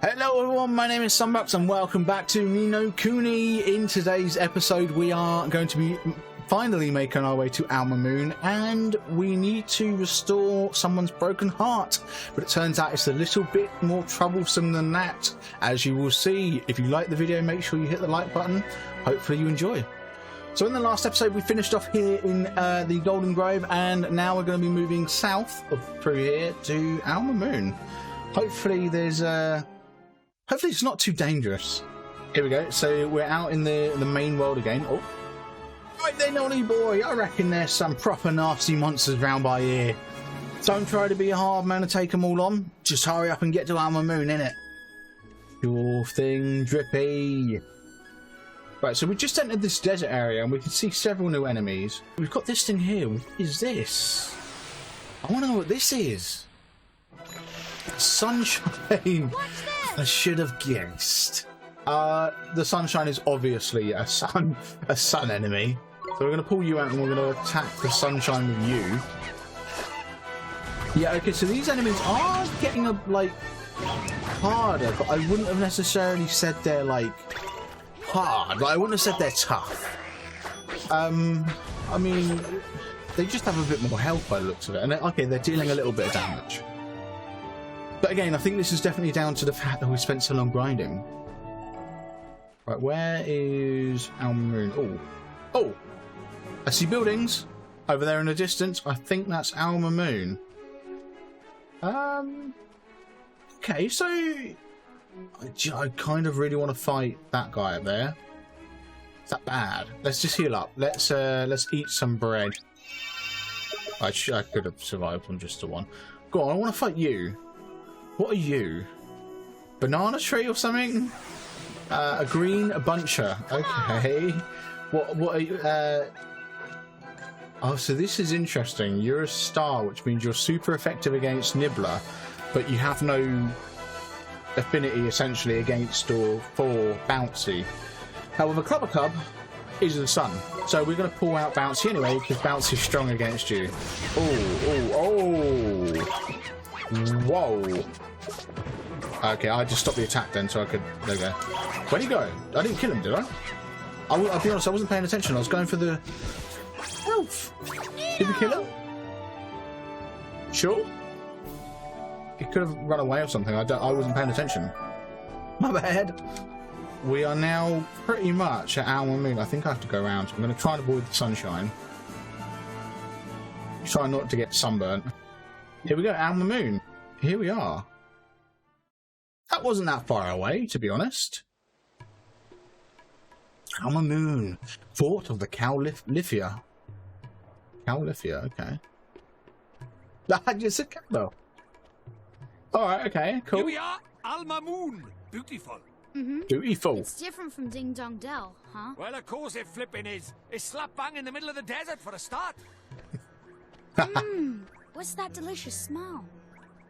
Hello everyone, my name is Sunbucks and welcome back to Nino Kuni. In today's episode we are going to be finally making our way to Mahmoon and we need to restore someone's broken heart. But it turns out it's a little bit more troublesome than that, as you will see. If you like the video, make sure you hit the like button. Hopefully you enjoy. So in the last episode we finished off here in the Golden Grove, and now we're going to be moving south through here to Mahmoon. Hopefully there's hopefully it's not too dangerous. Here we go. So we're out in the main world again. Oh, right then, Ollie boy. I reckon there's some proper nasty monsters round by here. Don't try to be a hard man to take them all on. Just hurry up and get to Mahmoon, innit? Sure thing, Drippy. Right, so we just entered this desert area and we can see several new enemies. We've got this thing here. What is this? I want to know what this is. Sunshine. I should have guessed. The sunshine is obviously a sun enemy. So we're going to pull you out and we're going to attack the sunshine with you. Yeah, okay, so these enemies are getting harder, but I wouldn't have necessarily said they're hard. I wouldn't have said they're tough. I mean, they just have a bit more health by the looks of it. And okay, they're dealing a little bit of damage. But again, I think this is definitely down to the fact that we spent so long grinding. Right, where is Mahmoon? Oh, I see buildings over there in the distance. I think that's Mahmoon. Okay, so I kind of really want to fight that guy up there. Is that bad? Let's just heal up. Let's eat some bread. I could have survived on just the one. Go on, I want to fight you. What are you? Banana tree or something? A green buncher. Okay. What are you? Oh, so this is interesting. You're a star, which means you're super effective against Nibbler, but you have no affinity essentially against or for Bouncy. However, Clubber Cub is the sun. So we're going to pull out Bouncy anyway, because Bouncy is strong against you. Oh. Whoa. Okay, I just stopped the attack then so I could... There we go. Where'd he go? I didn't kill him, did I? I'll be honest, I wasn't paying attention. I was going for the health. Did we kill him? Sure. He could have run away or something. I wasn't paying attention. My bad. We are now pretty much at Mahmoon. I think I have to go around. So I'm going to try and avoid the sunshine. Try not to get sunburnt. Here we go, Mahmoon. Here we are. That wasn't that far away, to be honest. Mahmoon, fort of the Cowlifia. Cowlifia, okay. I just said cow. Alright, okay, cool. Here we are, Mahmoon. Beautiful. Mm-hmm. Beautiful. It's different from Ding Dong Dell, huh? Well, of course it flipping is. It's slap bang in the middle of the desert for a start. What's that delicious smell?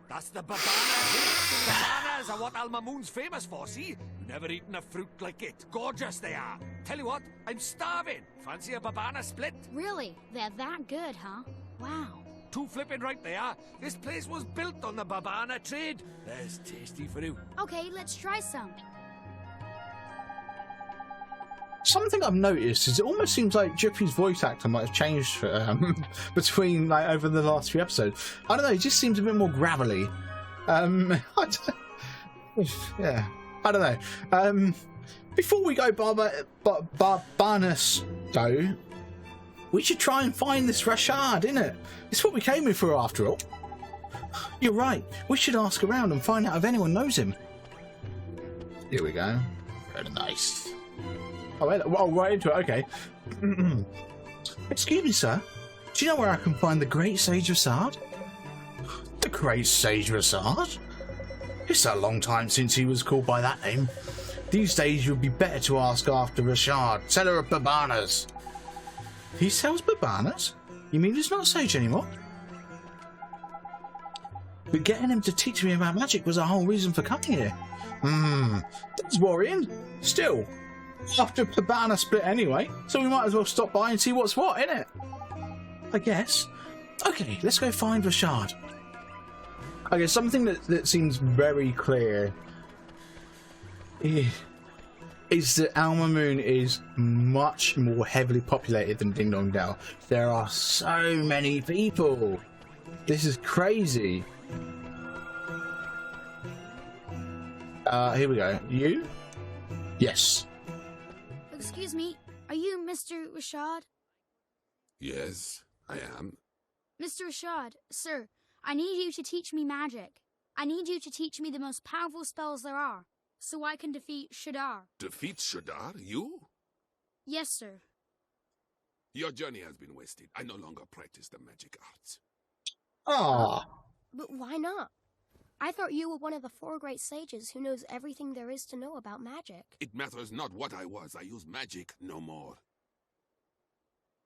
That's the babanas. Babanas are what Mahmoon's famous for, see? Never eaten a fruit like it. Gorgeous they are. Tell you what, I'm starving. Fancy a babana split? Really? They're that good, huh? Wow. Too flipping right they are. This place was built on the babana trade. There's tasty fruit. Okay, let's try some. Something I've noticed is it almost seems like Drippy's voice actor might have changed between over the last few episodes. I don't know, he just seems a bit more gravelly. Yeah, I don't know. Before we go Barbanus though, we should try and find this Rashad, innit? It's what we came here for after all. You're right. We should ask around and find out if anyone knows him. Here we go. Very nice. Oh, right into it, okay. Excuse me, sir. Do you know where I can find the Great Sage Rashad? The Great Sage Rashad? It's a long time since he was called by that name. These days you'd be better to ask after Rashad, seller of babanas. He sells babanas? You mean he's not sage anymore? But getting him to teach me about magic was the whole reason for coming here. That's worrying. Still, after Babana split anyway, so we might as well stop by and see what's what, innit? I guess. Okay, let's go find Rashad. Okay, something that seems very clear is that Alma Moon is much more heavily populated than Ding Dong Dell. There are so many people. This is crazy. Here we go. You? Yes. Excuse me, are you Mr. Rashad? Yes, I am. Mr. Rashad, sir, I need you to teach me magic. I need you to teach me the most powerful spells there are, so I can defeat Shadar. Defeat Shadar? You? Yes, sir. Your journey has been wasted. I no longer practice the magic arts. Ah. But why not? I thought you were one of the 4 great sages who knows everything there is to know about magic. It matters not what I was. I use magic no more.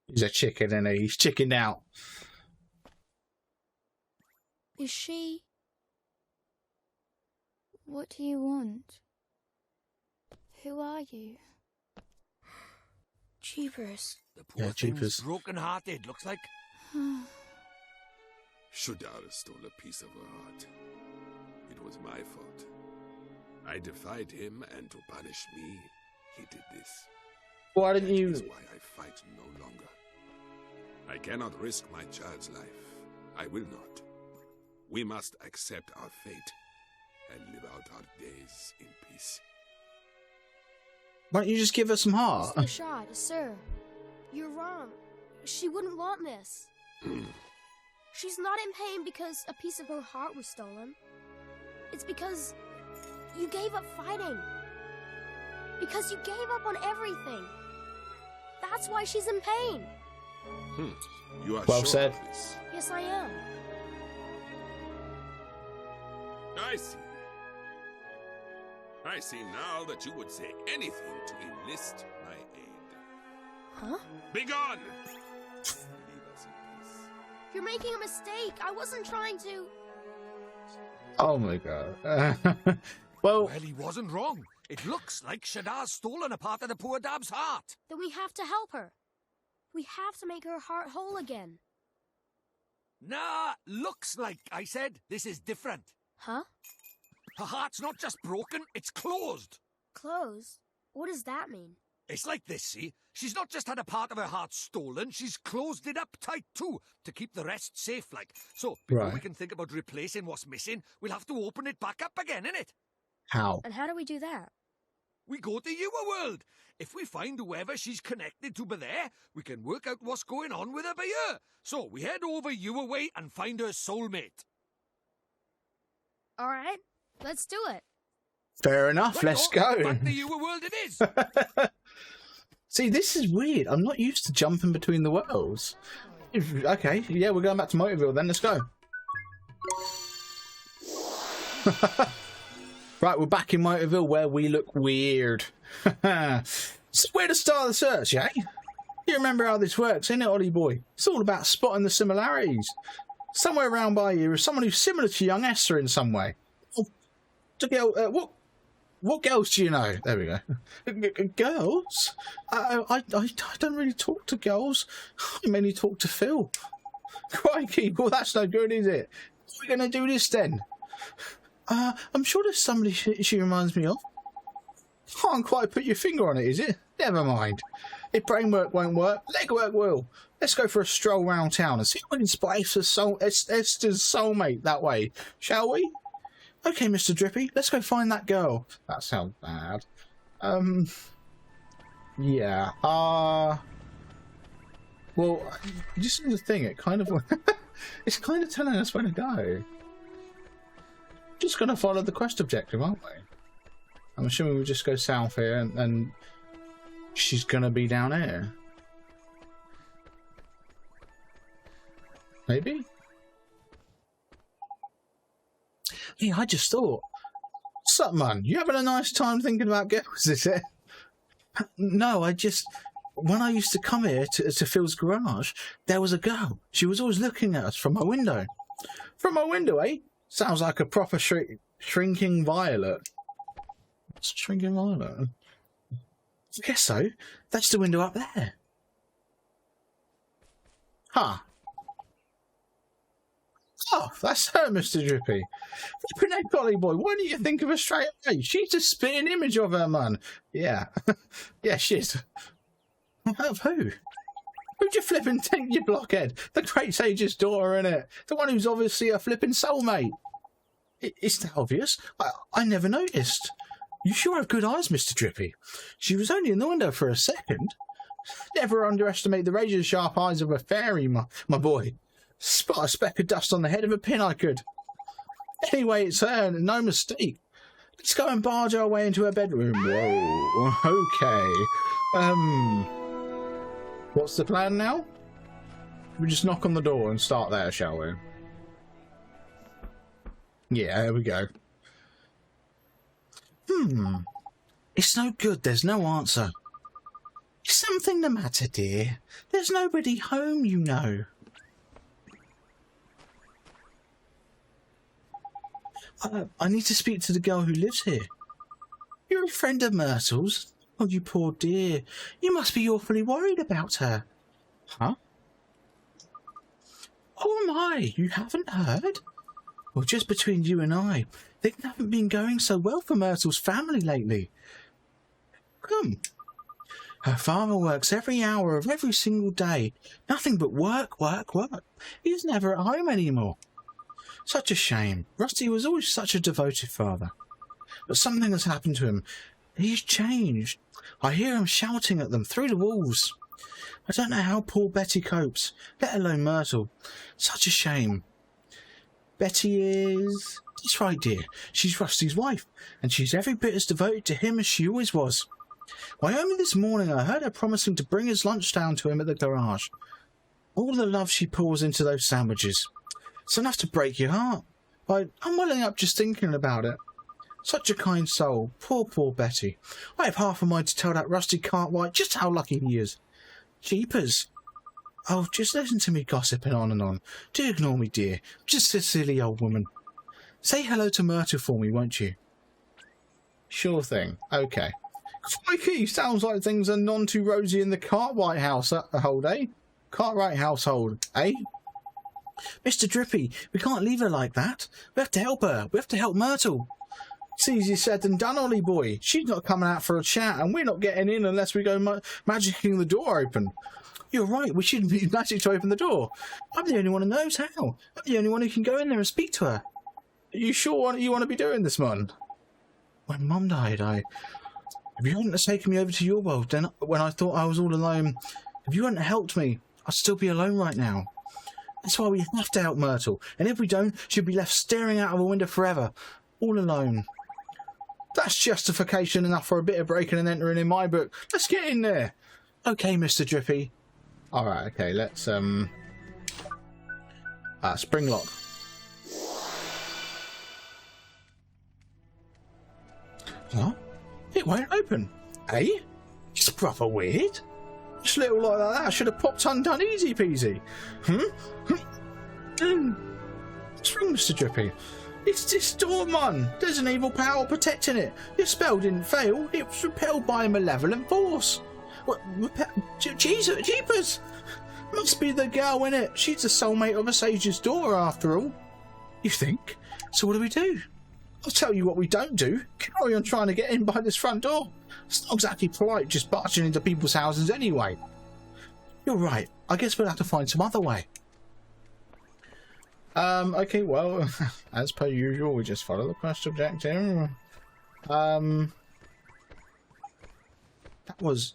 He's a chicken, and he's chickened out. Is she... What do you want? Who are you? Jeepers. The poor Yeah, thing's jeepers. broken-hearted, looks like. Shadar stole a piece of her heart. It was my fault. I defied him, and to punish me, he did this. Why didn't you... That is why I fight no longer. I cannot risk my child's life. I will not. We must accept our fate and live out our days in peace. Why don't you just give her some heart? Mr. Rashad, sir, you're wrong. She wouldn't want this. She's not in pain because a piece of her heart was stolen. It's because you gave up fighting. Because you gave up on everything. That's why she's in pain. You are Well sure said. of this? Yes, I am. I see. I see now that you would say anything to enlist my aid. Huh? Begone! Leave us in peace. You're making a mistake. I wasn't trying to... Oh my god. Well, Well, he wasn't wrong. It looks like Shadar's stolen a part of the poor dab's heart. Then we have to help her. We have to make her heart whole again. Nah, looks like, I said. This is different. Huh? Her heart's not just broken, it's closed. Closed? What does that mean? It's like this, see? She's not just had a part of her heart stolen, she's closed it up tight too, to keep the rest safe, like. So, before we Right. can think about replacing what's missing, we'll have to open it back up again, innit? how? And how do we do that? We go to your world. If we find whoever she's connected to by there, we can work out what's going on with her by here. So, we head over your way and find her soulmate. All right, let's do it. Fair enough, Right, let's oh, go. Back to your world it is. See, this is weird. I'm not used to jumping between the worlds. Okay, yeah, we're going back to Motorville then. Let's go. Right, we're back in Motorville where we look weird. So where to start the search, eh? You remember how this works, innit, Ollie boy? It's all about spotting the similarities. Somewhere around by you is someone who's similar to young Esther in some way. Oh, what girls do you know? There we go. Girls? I don't really talk to girls. I mainly talk to Phil. Crikey, well that's no good, is it? What are we going to do this then? I'm sure there's somebody she reminds me of. Can't quite put your finger on it, is it? Never mind. If brain work won't work, leg work will. Let's go for a stroll round town and see if we can spot Esther's soulmate that way, shall we? Okay, Mr. Drippy, let's go find that girl. That sounds bad. Yeah. Well, this is the thing. It kind of, it's kind of telling us where to go. Just gonna follow the quest objective, aren't we? I'm assuming we just go south here, and she's gonna be down here. Maybe. Hey, I just thought. What's up, man? You having a nice time thinking about girls, is it? No, when I used to come here to Phil's garage, there was a girl. She was always looking at us from my window. From my window, eh? Sounds like a proper shrinking violet. What's a shrinking violet? I guess so. That's the window up there. Huh. Oh, that's her, Mr. Drippy. Flippin' heck, golly boy, why didn't you think of her straight away? She's a spitting image of her, man. Yeah. Yeah, she is. Of who? Who'd you flippin' think, you blockhead? The Great Sage's daughter, innit? The one who's obviously a flippin' soulmate. It's that obvious. I never noticed. You sure have good eyes, Mr. Drippy. She was only in the window for a second. Never underestimate the razor-sharp eyes of a fairy, my boy. Spot a speck of dust on the head of a pin I could. Anyway, it's her, no mistake. Let's go and barge our way into her bedroom. Whoa, okay. What's the plan now? We just knock on the door and start there, shall we? Yeah, there we go. It's no good, there's no answer. Is something the matter, dear? There's nobody home, you know. I need to speak to the girl who lives here. You're a friend of Myrtle's? Oh, you poor dear. You must be awfully worried about her. Huh? Oh my, you haven't heard? Well, just between you and I, things haven't been going so well for Myrtle's family lately. Come. Her father works every hour of every single day. Nothing but work, work, work. He's never at home anymore. Such a shame. Rusty was always such a devoted father. But something has happened to him. He's changed. I hear him shouting at them through the walls. I don't know how poor Betty copes, let alone Myrtle. Such a shame. Betty is... That's right, dear. She's Rusty's wife, and she's every bit as devoted to him as she always was. Why, only this morning I heard her promising to bring his lunch down to him at the garage. All the love she pours into those sandwiches. It's enough to break your heart. I'm welling up just thinking about it. Such a kind soul. Poor, poor Betty. I have half a mind to tell that Rusty Cartwright just how lucky he is. Jeepers. Oh, just listen to me gossiping on and on. Do ignore me, dear. I'm just a silly old woman. Say hello to Myrtle for me, won't you? Sure thing. Okay. Crikey, sounds like things are none too rosy in the Cartwright household, eh? Cartwright household, eh? Mr. Drippy, we can't leave her like that. We have to help her. We have to help Myrtle. It's easier said than done, Ollie boy. She's not coming out for a chat, and we're not getting in unless we go magicking the door open. You're right, we shouldn't be magic to open the door. I'm the only one who knows how. I'm the only one who can go in there and speak to her. Are you sure you want to be doing this, Mum? When Mum died, if you hadn't have taken me over to your world, then when I thought I was all alone, if you hadn't helped me, I'd still be alone right now. That's why we have to help Myrtle, and if we don't, she'll be left staring out of a window forever, all alone. That's justification enough for a bit of breaking and entering in my book. Let's get in there. Okay, Mr. Drippy. Alright, okay, let's, spring lock. Huh? It won't open. Eh? It's proper weird. Just little like that, I should have popped undone easy peasy. What's wrong, Mr. Drippy? It's this door, man. There's an evil power protecting it. Your spell didn't fail. It was repelled by a malevolent force. What? Jesus, jeepers! Must be the girl in it. She's the soulmate of a sage's daughter, after all. You think? So what do we do? I'll tell you what we don't do. Carry on trying to get in by this front door. It's not exactly polite just barging into people's houses anyway. You're right. I guess we'll have to find some other way. Okay, well, as per usual, we just follow the quest objective. That was...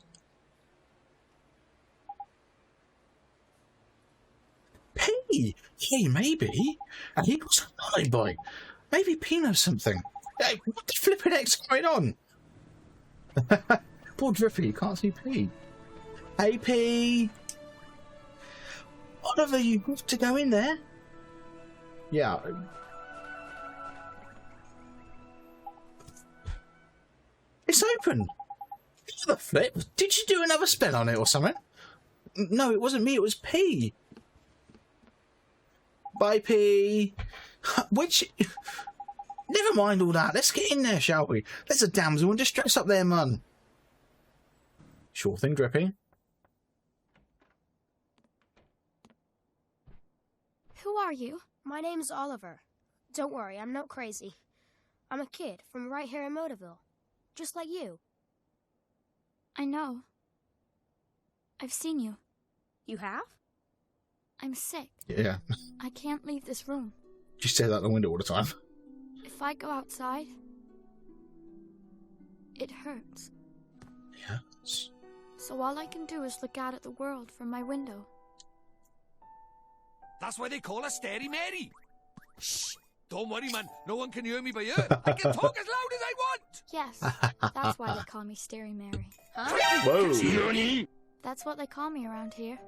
P! Hey, maybe. And he was a naughty boy. Maybe P knows something. Hey, what the flippin' heck's going on? Poor Drippy, you can't see P. Hey, P! Oliver, you have to go in there. Yeah. It's open. What the flip? Did you do another spell on it or something? No, it wasn't me, it was P. Bye, P. Which... Never mind all that. Let's get in there, shall we? There's a damsel in distress up there, man. Sure thing, Drippy. Who are you? My name's Oliver. Don't worry, I'm not crazy. I'm a kid from right here in Motorville. Just like you. I know. I've seen you. You have? I'm sick. Yeah. I can't leave this room. You stare out the window all the time. If I go outside, it hurts. Yes. So all I can do is look out at the world from my window. That's why they call her Stary Mary. Shh! Don't worry, man. No one can hear me by ear. I can talk as loud as I want. Yes, that's why they call me Stary Mary. Huh? Whoa. That's what they call me around here.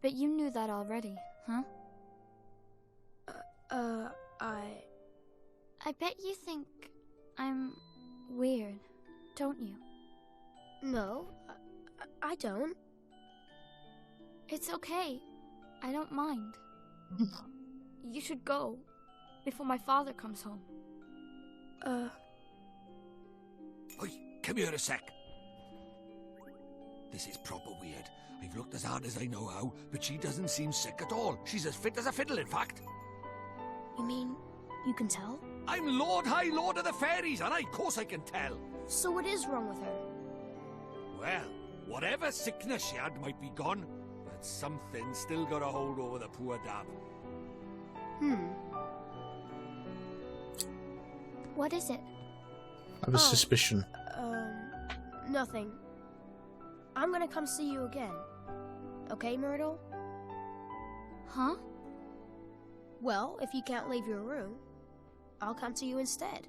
But you knew that already, huh? I bet you think I'm weird, don't you? No, I don't. It's okay. I don't mind. You should go before my father comes home. Oi, come here a sec. This is proper weird. I've looked as hard as I know how, but she doesn't seem sick at all. She's as fit as a fiddle, in fact. You mean you can tell? I'm Lord High Lord of the Fairies, and of course I can tell. So what is wrong with her? Well, whatever sickness she had might be gone, but something still got a hold over the poor dab. What is it? I have a suspicion. Nothing. I'm gonna come see you again. Okay, Myrtle? Huh? Well, if you can't leave your room, I'll come to you instead.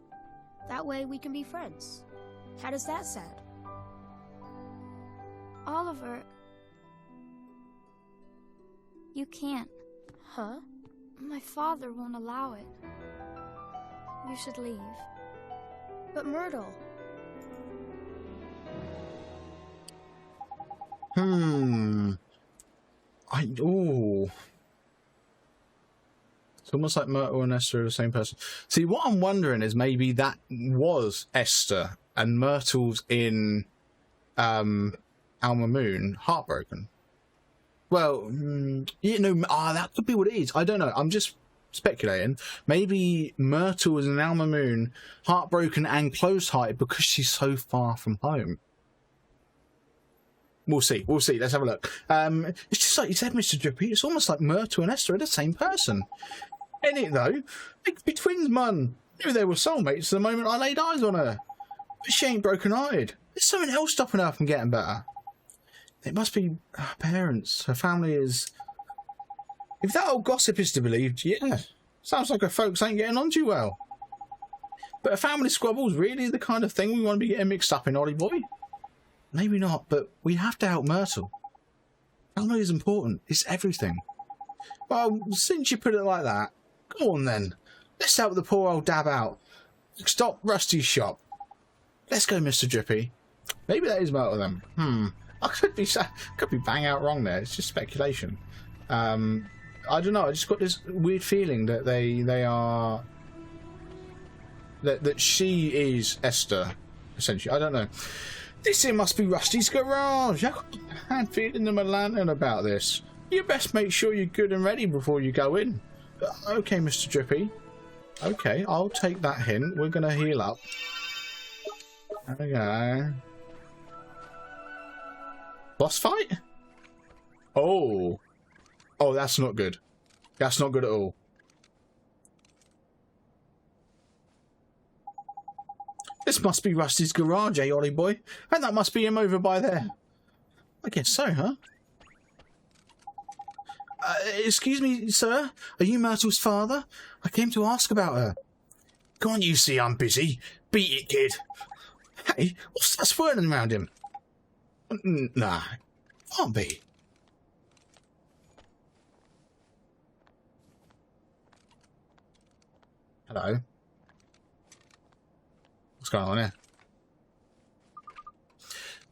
That way we can be friends. How does that sound? Oliver, you can't. Huh? My father won't allow it. You should leave. But Myrtle... It's almost like Myrtle and Esther are the same person. See, what I'm wondering is maybe that was Esther and Myrtle's in Alma Moon heartbroken. Well, that could be what it is. I don't know. I'm just speculating. Maybe Myrtle is in Alma Moon heartbroken and close-hearted because she's so far from home. We'll see. We'll see. Let's have a look. It's just like you said, Mr. Drippy. It's almost like Myrtle and Esther are the same person. Ain't it, though? They could be twins, man. Maybe they were soulmates the moment I laid eyes on her. But she ain't broken-hearted. There's something else stopping her from getting better. It must be her parents. Her family is... If that old gossip is to be believed, yeah. Sounds like her folks ain't getting on too well. But a family squabble's really the kind of thing we want to be getting mixed up in, Ollie boy. Maybe not, but we have to help Myrtle. Family is important. It's everything. Well, since you put it like that, go on then. Let's help the poor old dab out. Stop Rusty's shop. Let's go, Mr. Drippy. Maybe that is Myrtle then. I could be bang out wrong there. It's just speculation. I don't know. I just got this weird feeling that they are that she is Esther, essentially. I don't know. This here must be Rusty's garage. I've got a hand feeding them a lantern about this. You best make sure you're good and ready before you go in. Okay, Mr. Drippy. Okay, I'll take that hint. We're going to heal up. There we go. Boss fight? Oh. Oh, that's not good. That's not good at all. This must be Rusty's garage, eh, Ollie boy? And that must be him over by there. I guess so, huh? Excuse me, sir? Are you Myrtle's father? I came to ask about her. Can't you see I'm busy? Beat it, kid. Hey, what's that swirling around him? Nah, can't be. Hello. What's going on here?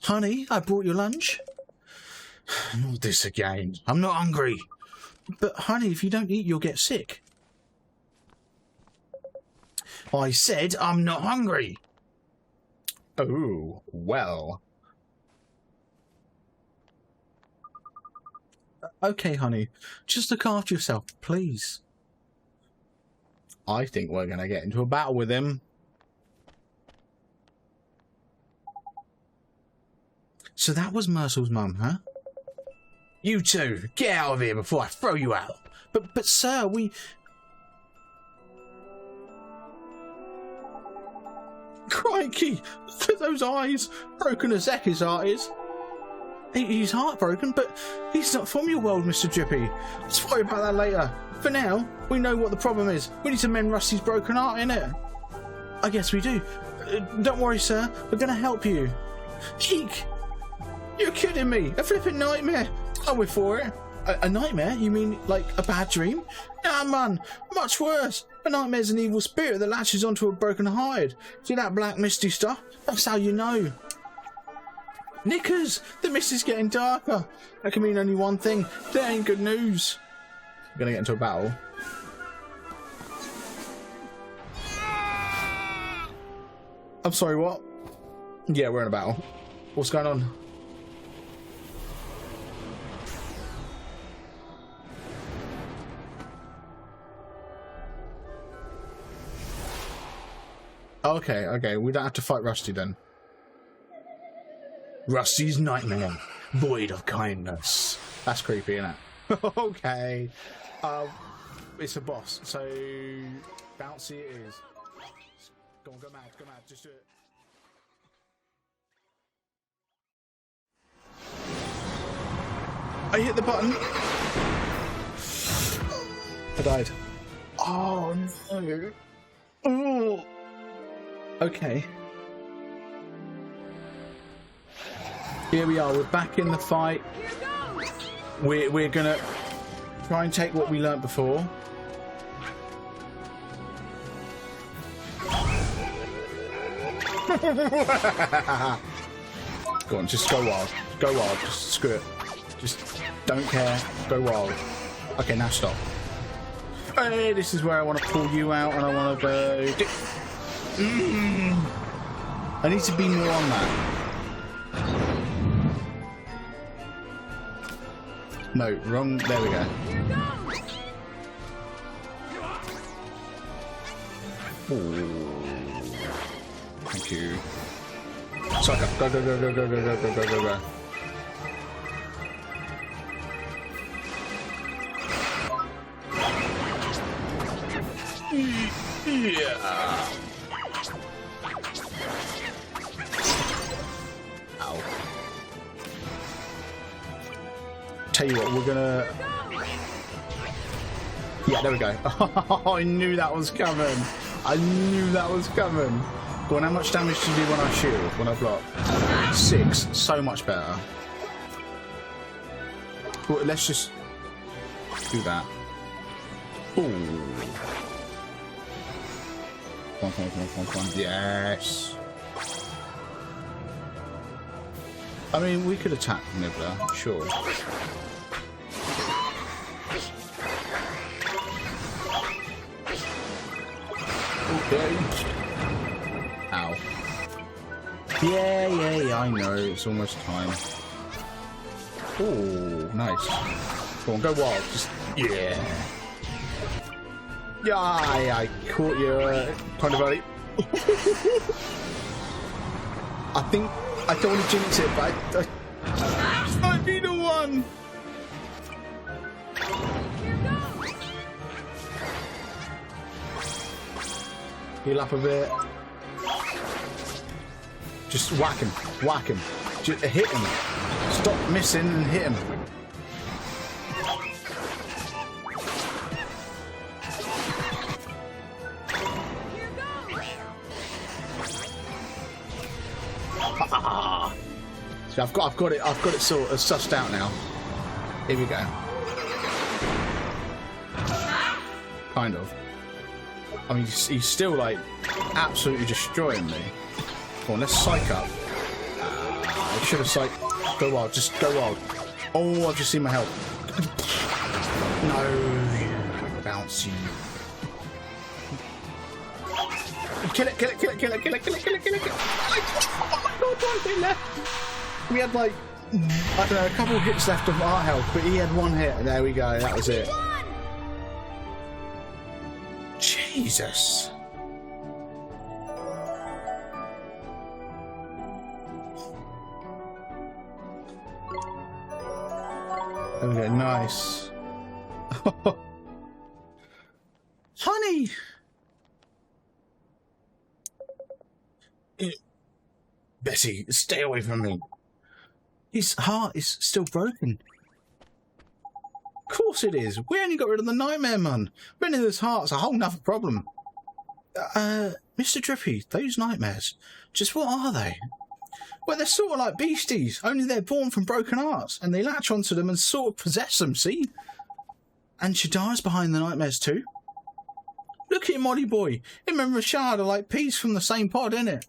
Honey, I brought you lunch. Not this again. I'm not hungry. But, honey, if you don't eat, you'll get sick. I said I'm not hungry. Oh, well. Okay, honey. Just look after yourself, please. I think we're going to get into a battle with him. So that was Mercel's mum, huh? You two, get out of here before I throw you out. But sir, we... Crikey! Look at those eyes! Broken as heck his heart is. He's heartbroken, but he's not from your world, Mr. Drippy. Let's worry about that later. For now, we know what the problem is. We need to mend Rusty's broken heart, innit? I guess we do. Don't worry, sir. We're gonna help you. Eek! You're kidding me! A flipping nightmare! Oh, we're for it. A nightmare? You mean like a bad dream? Nah, man. Much worse. A nightmare's an evil spirit that latches onto a broken hide. See that black misty stuff? That's how you know. Knickers! The mist is getting darker. That can mean only one thing. That ain't good news. We're gonna get into a battle. I'm sorry, what? Yeah, we're in a battle. What's going on? Okay, we don't have to fight Rusty then. Rusty's nightmare, void of kindness. That's creepy, isn't it? Okay. It's a boss, so bouncy it is. Go on, go mad, just do it. I hit the button. I died. Oh no. Oh. Okay. Here we are. We're back in the fight. We're gonna try and take what we learnt before. Go on, just go wild. Go wild. Just screw it. Just don't care. Go wild. Okay, now stop. Hey, this is where I want to pull you out, and I want to go. I need to be more on that. No, wrong. There we go. Ooh. Thank you. Sucker. Go, go, go, go, go, go, go, go, go, go. Yeah. Ow. Tell you what, we're gonna... Yeah, there we go. Oh, I knew that was coming. I knew that was coming. Go on, how much damage do you do when I shield, when I block? 6. So much better. Well, let's just do that. Ooh. Come on. Yes. I mean, we could attack Nibbler, sure. Okay. Ow. Yeah, I know. It's almost time. Oh, nice. Go on, go wild. Just, yeah. Yeah, I caught you kind of early. I think I don't want to jinx it, but I might be the one. Heal up a bit. Just whack him. Just hit him. Stop missing and hit him. So I've got it sort of sussed out now. Here we go. Kind of. I mean, he's still like absolutely destroying me. Come on, let's psych up. I should have psyched. Go wild, just go wild. Oh, I've just seen my health. No, bouncy. Kill it. Oh my god, we had like, I don't know, a couple of hits left of our health, but he had one hit. There we go, that was it. Jeez. Jesus. Okay, nice. Honey! Bessie, stay away from me. His heart is still broken. Of course it is. We only got rid of the nightmare man. Mending his heart's a whole nother problem. Mr. Drippy, those nightmares, just what are they? Well, they're sort of like beasties, only they're born from broken hearts, and they latch onto them and sort of possess them, see? And Shadar's behind the nightmares too. Look at him, Molly boy. Him and Rashad are like peas from the same pod, innit?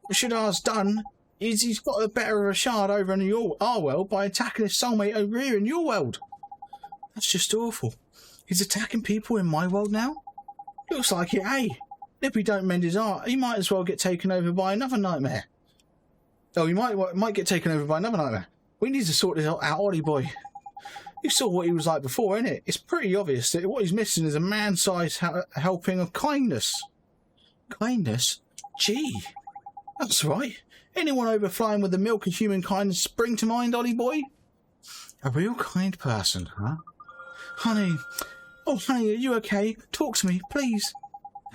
What Shadar's done is he's got the better of Rashad over in our world by attacking his soulmate over here in your world. That's just awful. He's attacking people in my world now? Looks like it, eh? If he don't mend his heart, he might as well get taken over by another nightmare. Oh, he might get taken over by another nightmare. We need to sort this out, Ollie boy. You saw what he was like before, innit? It's pretty obvious that what he's missing is a man-sized helping of kindness. Kindness? Gee, that's right. Anyone overflowing with the milk of human kindness spring to mind, Ollie boy? A real kind person, huh? Honey. Oh, honey, are you okay? Talk to me, please.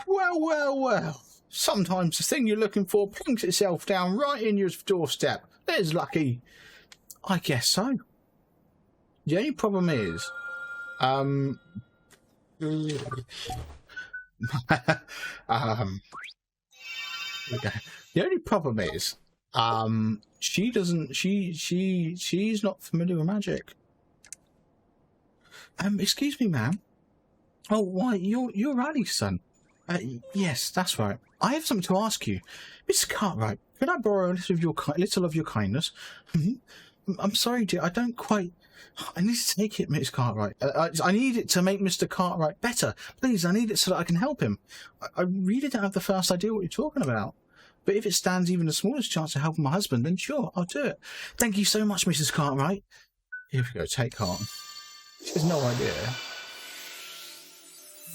Well, well, well. Sometimes the thing you're looking for plunks itself down right in your doorstep. There's lucky. I guess so. The only problem is, okay. The only problem is, she's not familiar with magic. Excuse me, ma'am. Oh, why, you're Ali's son. Yes, that's right. I have something to ask you. Mr. Cartwright, could I borrow a little of your kindness? I'm sorry, dear, I don't quite... I need to take it, Mr. Cartwright. I need it to make Mr. Cartwright better. Please, I need it so that I can help him. I really don't have the first idea what you're talking about. But if it stands even the smallest chance of helping my husband, then sure, I'll do it. Thank you so much, Mrs. Cartwright. Here we go, take heart. She has no idea.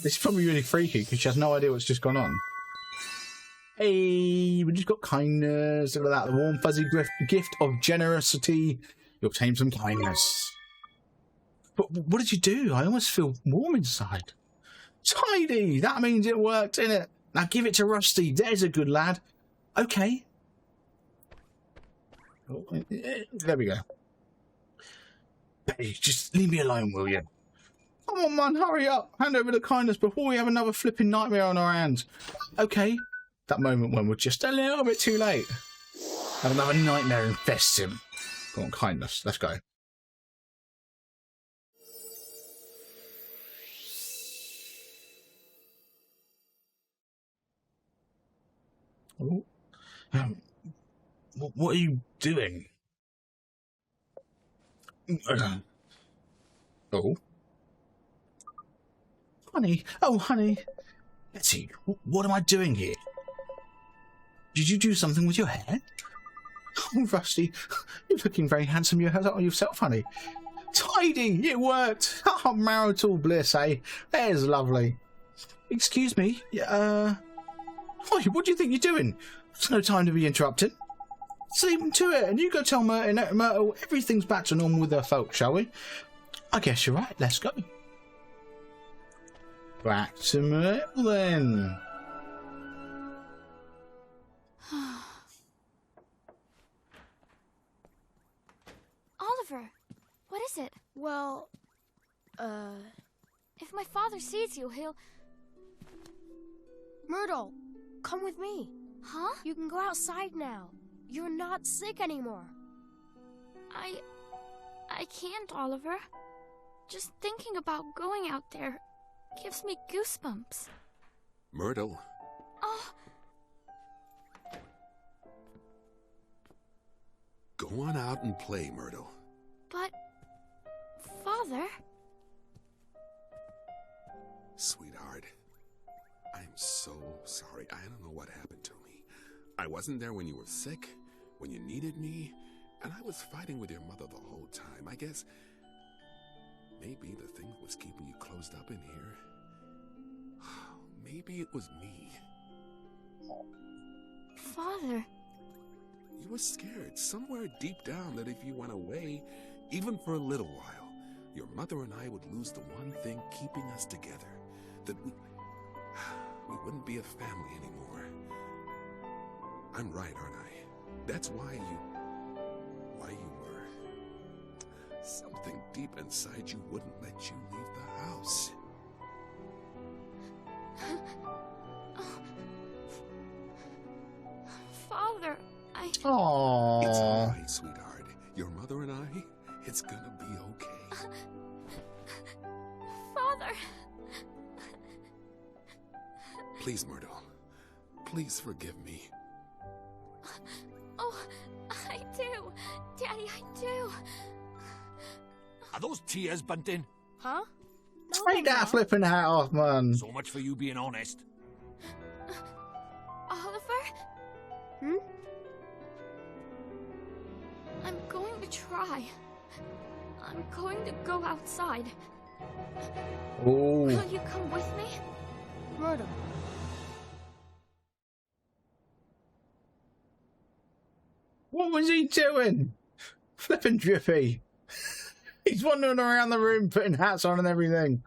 This is probably really freaky because she has no idea what's just gone on. Hey, we just got kindness. Look at that. The warm, fuzzy gift of generosity. You obtained some kindness. But what did you do? I almost feel warm inside. Tidy! That means it worked, innit? Now give it to Rusty. There's a good lad. Okay. Oh, there we go. Hey, just leave me alone, will you? Come on, man, hurry up. Hand over the kindness before we have another flipping nightmare on our hands. Okay. That moment when we're just a little bit too late. Have another nightmare infest him. Go on, kindness. Let's go. Oh. What are you doing? Oh. Honey. Oh, honey. Let's see. What am I doing here? Did you do something with your hair? Oh, Rusty, you're looking very handsome yourself, honey. Tidy! It worked! Oh, marital bliss, eh? There's lovely. Excuse me? What do you think you're doing? There's no time to be interrupted. Let's leave him to it, and you go tell Myrtle everything's back to normal with her folks, shall we? I guess you're right. Let's go. Back to Myrtle, then. Oliver, what is it? Well, If my father sees you, he'll... Myrtle, come with me. Huh? You can go outside now. You're not sick anymore. I can't, Oliver. Just thinking about going out there gives me goosebumps. Myrtle. Oh. Go on out and play, Myrtle. But, Father... Sweetheart, I'm so sorry. I don't know what happened to me. I wasn't there when you were sick, when you needed me, and I was fighting with your mother the whole time. I guess maybe the thing was keeping you closed up in here. maybe it was me. Father. You were scared somewhere deep down that if you went away, even for a little while, your mother and I would lose the one thing keeping us together. That we wouldn't be a family anymore. I'm right, aren't I? That's why you were. Something deep inside you wouldn't let you leave the house. Father, Aww. It's all right, sweetheart. Your mother and I, it's gonna be okay. Father. Please, Myrtle. Please forgive me. Oh, I do. Daddy, I do. Are those tears, Bunting? Huh? Take that flipping hat off, man. So much for you being honest. Oliver? Hmm? I'm going to try. I'm going to go outside. Oh. Will you come with me? Myrtle. What was he doing? Flipping Drippy. He's wandering around the room putting hats on and everything.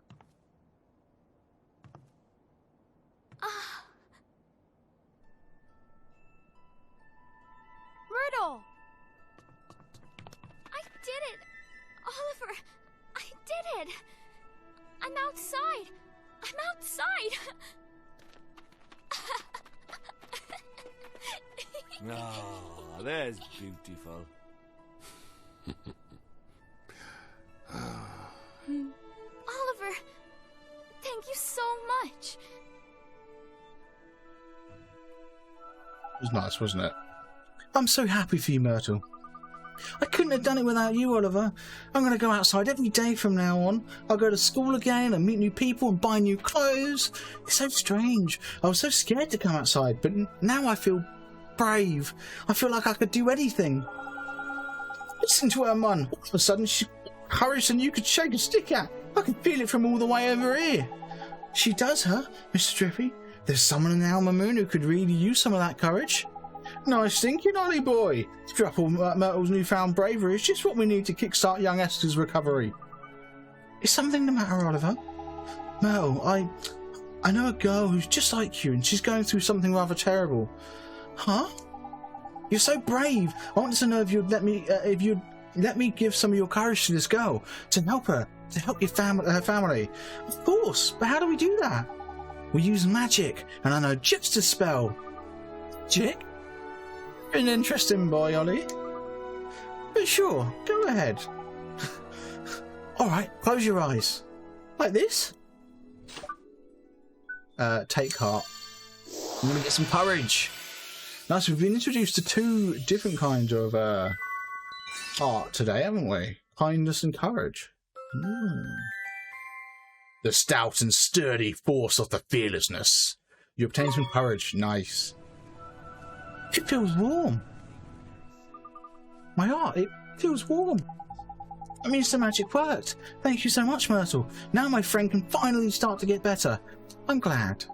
Myrtle! I did it! Oliver, I did it! I'm outside! I'm outside! Oh, that's beautiful. Oliver, thank you so much. It was nice, wasn't it? I'm so happy for you, Myrtle. I couldn't have done it without you, Oliver. I'm going to go outside every day from now on. I'll go to school again and meet new people and buy new clothes. It's so strange. I was so scared to come outside, but now I feel brave. I feel like I could do anything. Listen to her, Mum. All of a sudden, she's courage than you could shake a stick at. I can feel it from all the way over here. She does, huh, Mr. Drippy? There's someone in Al Mahmoon who could really use some of that courage. Nice thinking, Ollie boy. Drupal Myrtle's newfound bravery is just what we need to kickstart young Esther's recovery. Is something the matter, Oliver? Myrtle, I know a girl who's just like you, and she's going through something rather terrible. Huh? You're so brave. I wanted to know if you'd let me give some of your courage to this girl to help her, to help your her family. Of course, but how do we do that? We use magic, and I know just a spell. Magic? You're an interesting boy, Ollie. But sure, go ahead. Alright, close your eyes. Like this? Take heart. I'm gonna get some courage. Nice, we've been introduced to two different kinds of art today, haven't we? Kindness and courage. The stout and sturdy force of the fearlessness. You obtain some courage. Nice. It feels warm. My heart, it feels warm. That means the magic worked. Thank you so much, Myrtle. Now my friend can finally start to get better. I'm glad.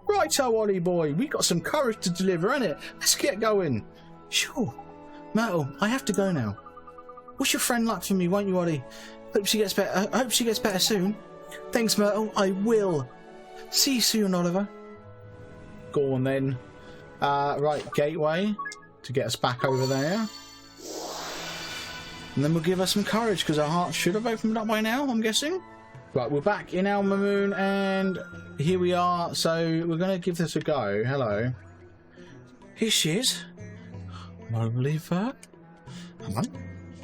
Righto, Ollie boy. We got some courage to deliver, innit? Let's get going. Sure. Myrtle, I have to go now. Wish your friend luck for me, won't you, Ollie? Hope she gets better. Hope she gets better soon. Thanks, Myrtle. I will. See you soon, Oliver. Go on then. Right, gateway to get us back over there. And then we'll give us some courage because our heart should have opened up by now, I'm guessing. Right, we're back in Al Mahmoon and here we are. So we're going to give this a go. Hello. Here she is. Oliver. Come on.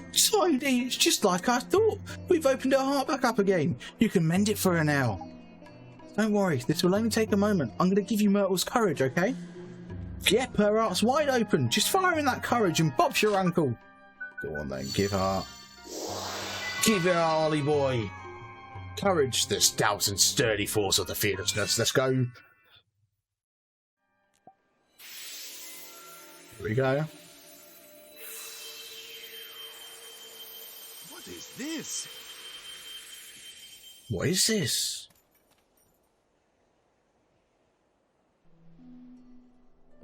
Exciting. It's just like I thought. We've opened her heart back up again. You can mend it for her now. Don't worry, this will only take a moment. I'm going to give you Myrtle's courage, okay? Yep, her heart's wide open. Just fire in that courage and bop's your uncle. Go on then, give her. Give her, Ollie boy. Courage, the stout and sturdy force of the fearlessness. Let's go. Here we go. What is this? What is this?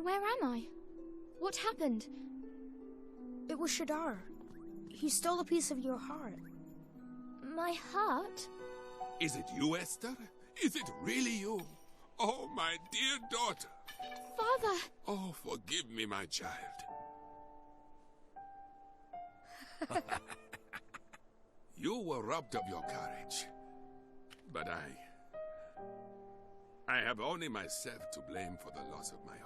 Where am I? What happened? It was Shadar. He stole a piece of your heart. My heart? Is it you, Esther? Is it really you? Oh, my dear daughter. Father! Oh, forgive me, my child. You were robbed of your courage. But I have only myself to blame for the loss of my own.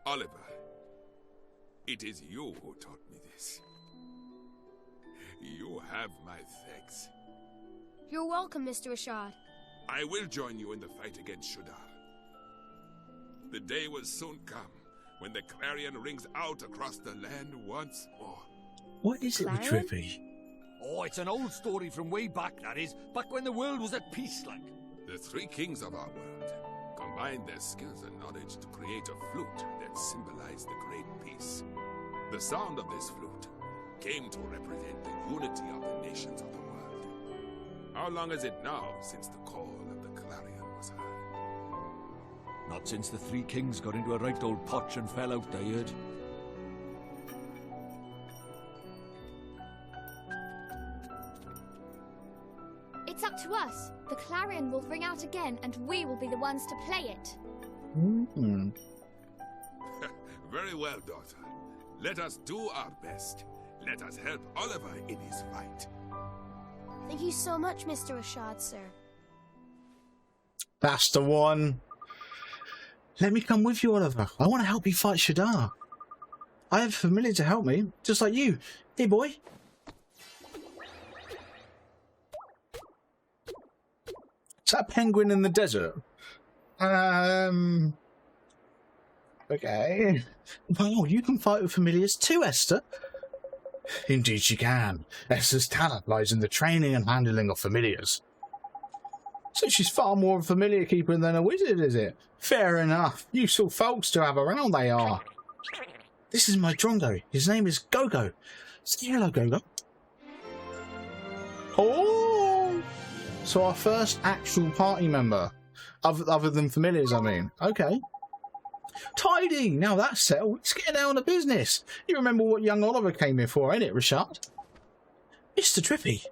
Oliver, it is you who taught me this. You have my thanks. You're welcome, Mr. Rashad. I will join you in the fight against Shadar. The day will soon come when the clarion rings out across the land once more. What is it with Clarion? Trippy? Oh, it's an old story from way back, that is. Back when the world was at peace, like. The three kings of our world combined their skills and knowledge to create a flute that symbolized the great peace. The sound of this flute came to represent the unity of the nations of the world. How long is it now since the call of the clarion was heard? Not since the three kings got into a right old potch and fell out, I heard. It's up to us. The clarion will ring out again, and we will be the ones to play it. Very well, daughter. Let us do our best. Let us help Oliver in his fight. Thank you so much, Mr. Rashad, sir. That's the one. Let me come with you, Oliver. I want to help you fight Shadar. I have a familiar to help me, just like you. Hey, boy. Is that a penguin in the desert? Okay. Wow, you can fight with familiars too, Esther. Indeed she can. Esther's talent lies in the training and handling of familiars. So she's far more of a familiar keeper than a wizard, is it? Fair enough. Useful folks to have around they are. This is my Drongo. His name is Gogo. Say hello, Gogo. Oh! So our first actual party member. Other than familiars, I mean. Okay. Tidy! Now that's settled. Let's get down to business. You remember what young Oliver came here for, ain't it, Rashad? Mr. Trippy.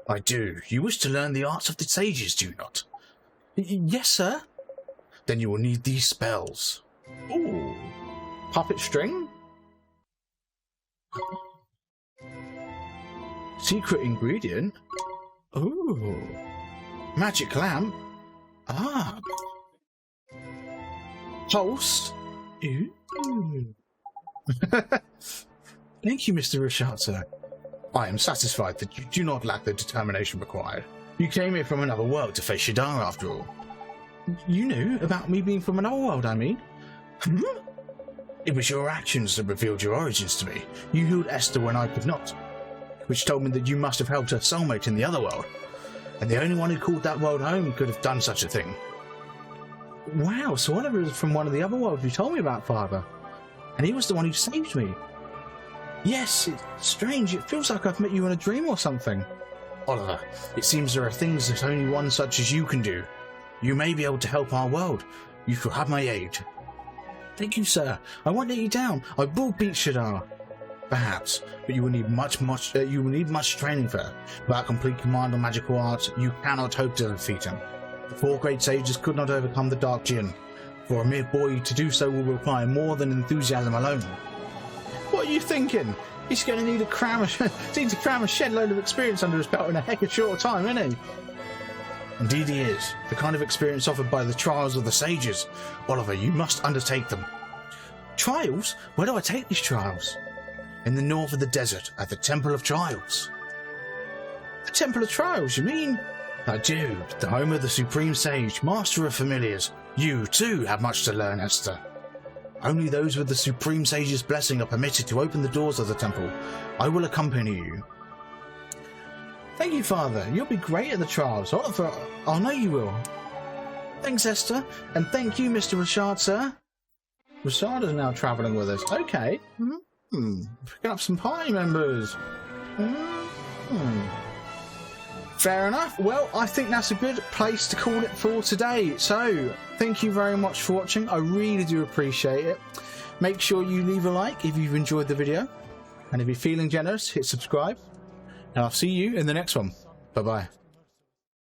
I do. You wish to learn the arts of the sages, do you not? Yes, sir. Then you will need these spells. Ooh. Puppet string? Secret ingredient? Ooh. Magic lamp? Ah. Pulse? Ooh. Thank you, Mr. Rashad, sir. I am satisfied that you do not lack the determination required. You came here from another world to face Shadar, after all. You knew about me being from another world, I mean? It was your actions that revealed your origins to me. You healed Esther when I could not, which told me that you must have helped her soulmate in the other world, and the only one who called that world home could have done such a thing. Wow, so Oliver is from one of the other worlds you told me about, Father, and he was the one who saved me. Yes, it's strange. It feels like I've met you in a dream or something. Oliver, it seems there are things that only one such as you can do. You may be able to help our world. You shall have my aid. Thank you, sir. I won't let you down. I will beat Shadar. Perhaps, but you will need much training for it. Without complete command of magical arts, you cannot hope to defeat him. The four great sages could not overcome the Dark Djinn. For a mere boy to do so will require more than enthusiasm alone. What are you thinking? He's going to need to cram a shed load of experience under his belt in a heck of a short time, isn't he? Indeed he is. The kind of experience offered by the trials of the sages. Oliver, you must undertake them. Trials? Where do I take these trials? In the north of the desert, at the Temple of Trials. The Temple of Trials, you mean? I do. The home of the Supreme Sage, Master of Familiars. You, too, have much to learn, Esther. Only those with the Supreme Sage's blessing are permitted to open the doors of the temple. I will accompany you. Thank you, Father. You'll be great at the trials. Oliver, I know you will. Thanks, Esther. And thank you, Mr. Rashad, sir. Rashad is now travelling with us. Okay. Picking up some party members. Fair enough. Well, I think that's a good place to call it for today. So, thank you very much for watching. I really do appreciate it. Make sure you leave a like if you've enjoyed the video. And if you're feeling generous, hit subscribe. And I'll see you in the next one. Bye-bye.